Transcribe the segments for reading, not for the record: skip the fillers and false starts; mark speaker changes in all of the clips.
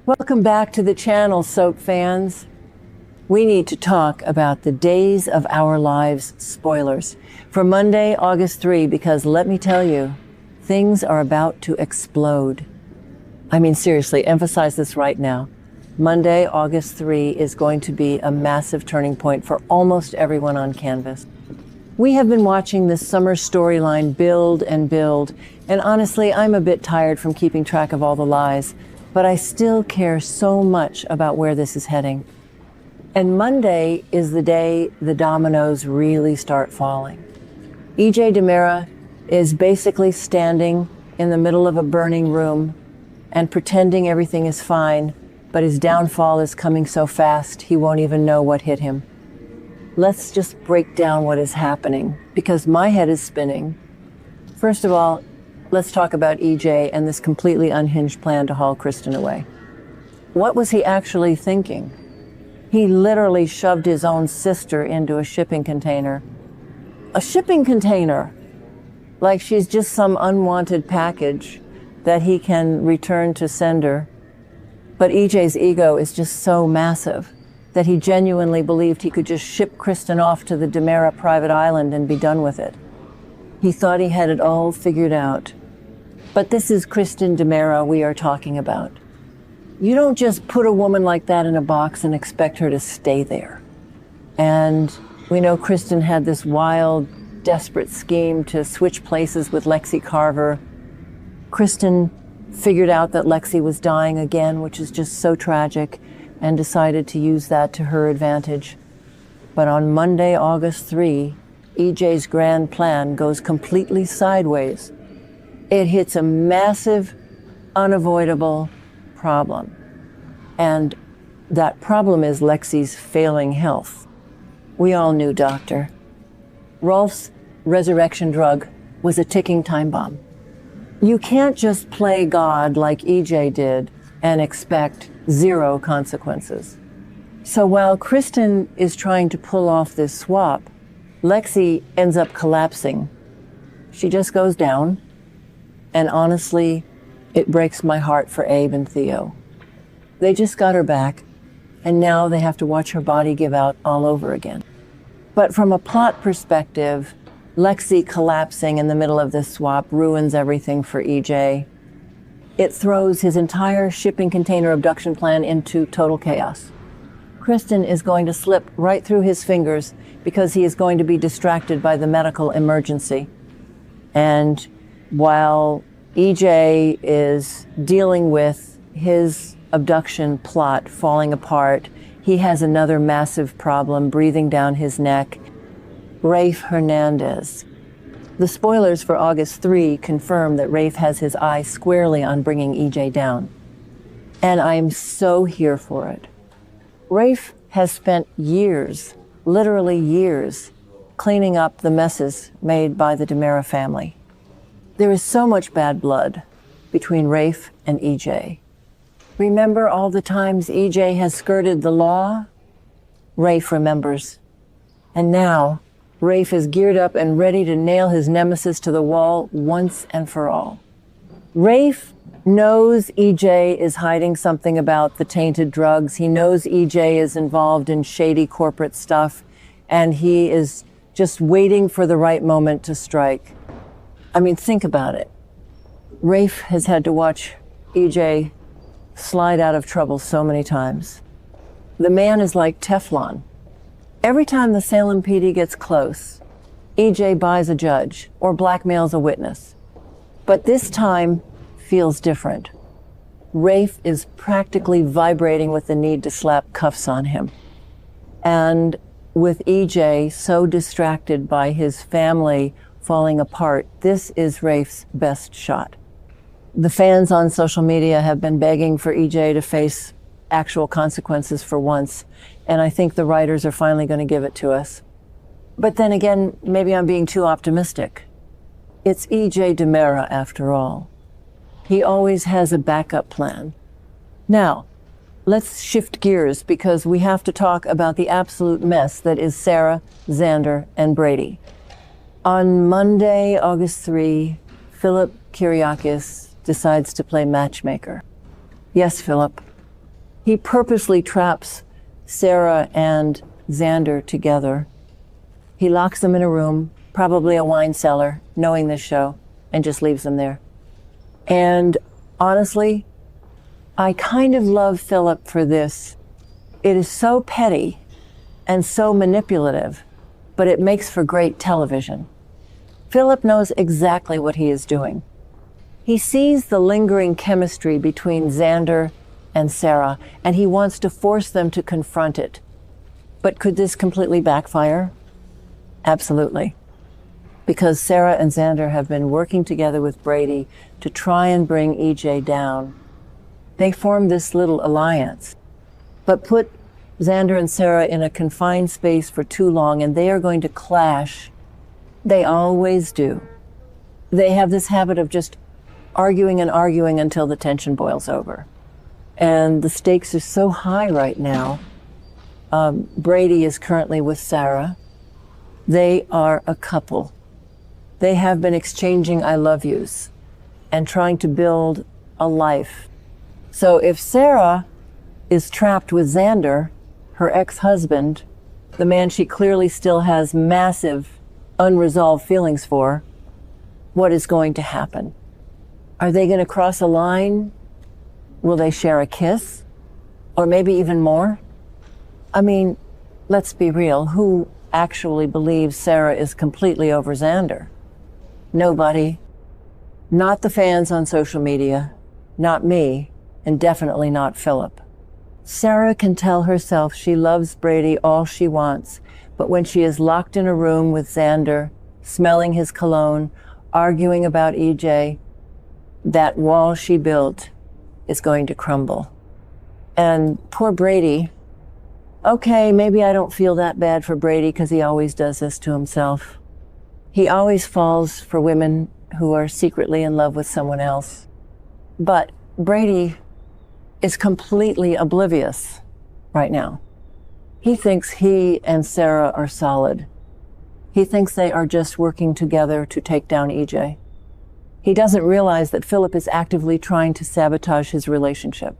Speaker 1: Welcome back to the channel, soap fans. We need to talk about the Days of Our Lives spoilers for Monday, August 3, because let me tell you, things are about to explode. I mean, seriously, emphasize this right now. Monday, August 3 is going to be a massive turning point for almost everyone on Canvas. We have been watching this summer storyline build and build, and honestly, I'm a bit tired from keeping track of all the lies, but I still care so much about where this is heading. And Monday is the day the dominoes really start falling. EJ DiMera is basically standing in the middle of a burning room and pretending everything is fine, but his downfall is coming so fast he won't even know what hit him. Let's just break down what is happening, because my head is spinning. First of all, let's talk about EJ and this completely unhinged plan to haul Kristen away. What was he actually thinking? He literally shoved his own sister into a shipping container. A shipping container! Like she's just some unwanted package that he can return to sender. But EJ's ego is just so massive that he genuinely believed he could just ship Kristen off to the DiMera private island and be done with it. He thought he had it all figured out. But this is Kristen DiMera we are talking about. You don't just put a woman like that in a box and expect her to stay there. And we know Kristen had this wild, desperate scheme to switch places with Lexie Carver. Kristen figured out that Lexie was dying again, which is just so tragic, and decided to use that to her advantage. But on Monday, August 3, EJ's grand plan goes completely sideways. It hits a massive, unavoidable problem. And that problem is Lexie's failing health. We all knew, Doctor. Rolf's resurrection drug was a ticking time bomb. You can't just play God like EJ did and expect zero consequences. So while Kristen is trying to pull off this swap, Lexie ends up collapsing. She just goes down, and honestly, it breaks my heart for Abe and Theo. They just got her back, and now they have to watch her body give out all over again. But from a plot perspective, Lexie collapsing in the middle of this swap ruins everything for EJ. It throws his entire shipping container abduction plan into total chaos. Kristen is going to slip right through his fingers because he is going to be distracted by the medical emergency. And while EJ is dealing with his abduction plot falling apart, he has another massive problem breathing down his neck. Rafe Hernandez. The spoilers for August 3 confirm that Rafe has his eye squarely on bringing EJ down. And I'm so here for it. Rafe has spent years, literally years, cleaning up the messes made by the DiMera family. There is so much bad blood between Rafe and EJ. Remember all the times EJ has skirted the law? Rafe remembers. And now, Rafe is geared up and ready to nail his nemesis to the wall once and for all. Rafe knows EJ is hiding something about the tainted drugs. He knows EJ is involved in shady corporate stuff, and he is just waiting for the right moment to strike. I mean, think about it. Rafe has had to watch EJ slide out of trouble so many times. The man is like Teflon. Every time the Salem PD gets close, EJ buys a judge or blackmails a witness. But this time feels different. Rafe is practically vibrating with the need to slap cuffs on him. And with EJ so distracted by his family falling apart, this is Rafe's best shot. The fans on social media have been begging for EJ to face actual consequences for once, and I think the writers are finally going to give it to us. But then again, maybe I'm being too optimistic. It's EJ DiMera after all. He always has a backup plan. Now, let's shift gears because we have to talk about the absolute mess that is Sarah, Xander, and Brady. On Monday, August 3, Philip Kiriakis decides to play matchmaker. Yes, Philip, He purposely traps Sarah and Xander together. He locks them in a room, probably a wine cellar, knowing this show, and just leaves them there. And honestly, I kind of love Philip for this. It is so petty and so manipulative, but it makes for great television. Philip knows exactly what he is doing. He sees the lingering chemistry between Xander and Sarah, and he wants to force them to confront it. But could this completely backfire? Absolutely. Because Sarah and Xander have been working together with Brady to try and bring EJ down. They formed this little alliance, but put Xander and Sarah in a confined space for too long, and they are going to clash. They always do. They have this habit of just arguing and arguing until the tension boils over. And the stakes are so high right now. Brady is currently with Sarah. They are a couple. They have been exchanging I love yous and trying to build a life. So if Sarah is trapped with Xander, her ex-husband, the man she clearly still has massive unresolved feelings for, what is going to happen? Are they going to cross a line? Will they share a kiss? Or maybe even more? I mean, let's be real. Who actually believes Sarah is completely over Xander? Nobody. Not the fans on social media, not me, and definitely not Philip. Sarah can tell herself she loves Brady all she wants, but when she is locked in a room with Xander, smelling his cologne, arguing about EJ, that wall she built is going to crumble. And poor Brady, okay, maybe I don't feel that bad for Brady because he always does this to himself. He always falls for women who are secretly in love with someone else. But Brady is completely oblivious right now. He thinks he and Sarah are solid. He thinks they are just working together to take down EJ. He doesn't realize that Philip is actively trying to sabotage his relationship.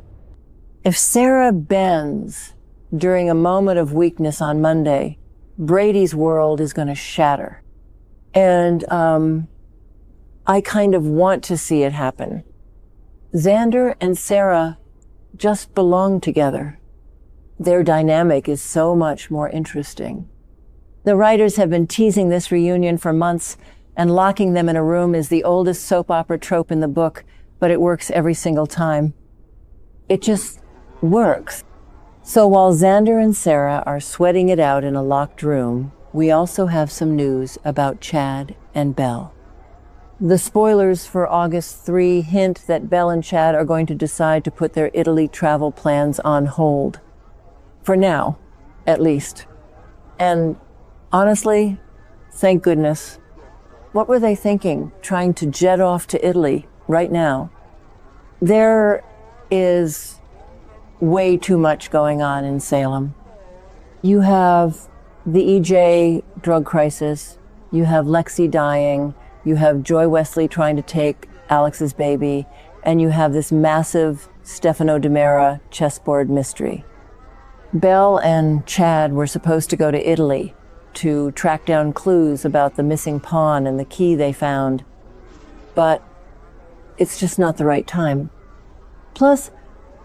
Speaker 1: If Sarah bends during a moment of weakness on Monday, Brady's world is going to shatter. And I kind of want to see it happen. Xander and Sarah just belong together. Their dynamic is so much more interesting. The writers have been teasing this reunion for months, and locking them in a room is the oldest soap opera trope in the book, but it works every single time. It just works. So while Xander and Sarah are sweating it out in a locked room, we also have some news about Chad and Belle. The spoilers for August 3 hint that Belle and Chad are going to decide to put their Italy travel plans on hold. For now, at least. And honestly, thank goodness. What were they thinking, trying to jet off to Italy right now? There is way too much going on in Salem. You have the EJ drug crisis, you have Lexie dying, you have Joy Wesley trying to take Alex's baby, and you have this massive Stefano DiMera chessboard mystery. Belle and Chad were supposed to go to Italy to track down clues about the missing pawn and the key they found. But it's just not the right time. Plus,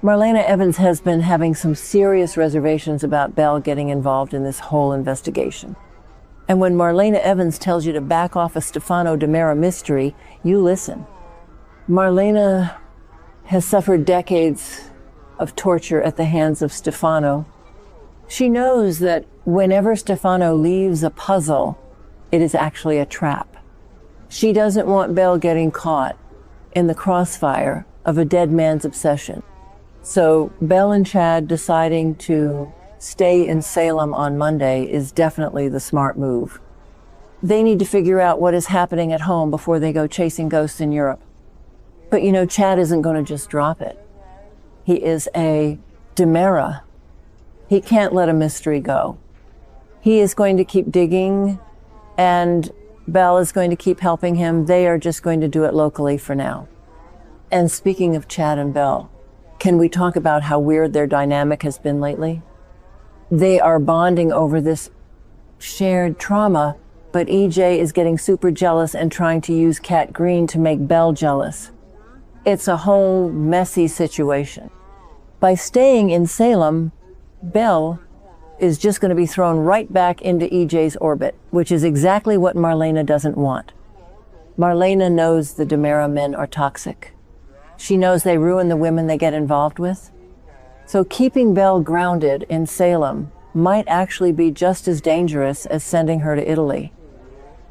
Speaker 1: Marlena Evans has been having some serious reservations about Belle getting involved in this whole investigation. And when Marlena Evans tells you to back off a Stefano DiMera mystery, you listen. Marlena has suffered decades of torture at the hands of Stefano. She knows that whenever Stefano leaves a puzzle, it is actually a trap. She doesn't want Belle getting caught in the crossfire of a dead man's obsession. So Belle and Chad deciding to stay in Salem on Monday is definitely the smart move. They need to figure out what is happening at home before they go chasing ghosts in Europe. But you know, Chad isn't going to just drop it. He is a DiMera. He can't let a mystery go. He is going to keep digging, and Belle is going to keep helping him. They are just going to do it locally for now. And speaking of Chad and Belle, Can we talk about how weird their dynamic has been lately? They are bonding over this shared trauma, but EJ is getting super jealous and trying to use Cat Green to make Belle jealous. It's a whole messy situation. By staying in Salem, Belle is just going to be thrown right back into EJ's orbit, which is exactly what Marlena doesn't want. Marlena knows the DiMera men are toxic. She knows they ruin the women they get involved with. So keeping Belle grounded in Salem might actually be just as dangerous as sending her to Italy.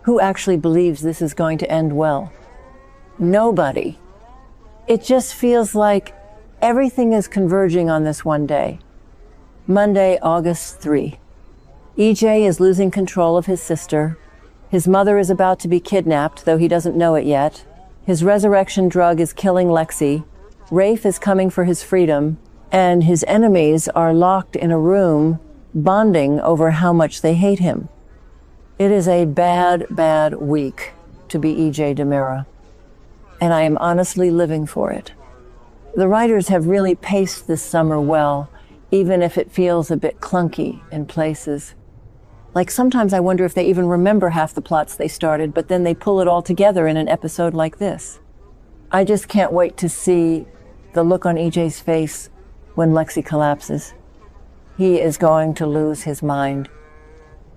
Speaker 1: Who actually believes this is going to end well? Nobody. It just feels like everything is converging on this one day. Monday, August 3. EJ is losing control of his sister. His mother is about to be kidnapped, though he doesn't know it yet. His resurrection drug is killing Lexie. Rafe is coming for his freedom, and his enemies are locked in a room, bonding over how much they hate him. It is a bad, bad week to be EJ DiMera, and I am honestly living for it. The writers have really paced this summer well, even if it feels a bit clunky in places. Like sometimes I wonder if they even remember half the plots they started, but then they pull it all together in an episode like this. I just can't wait to see the look on EJ's face when Lexie collapses. He is going to lose his mind.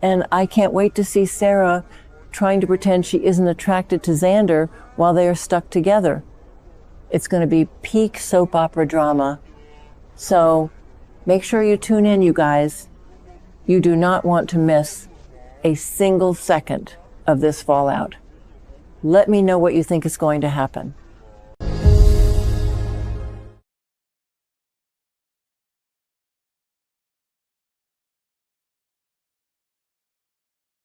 Speaker 1: And I can't wait to see Sarah trying to pretend she isn't attracted to Xander while they are stuck together. It's going to be peak soap opera drama. So make sure you tune in, you guys. You do not want to miss a single second of this fallout. Let me know what you think is going to happen.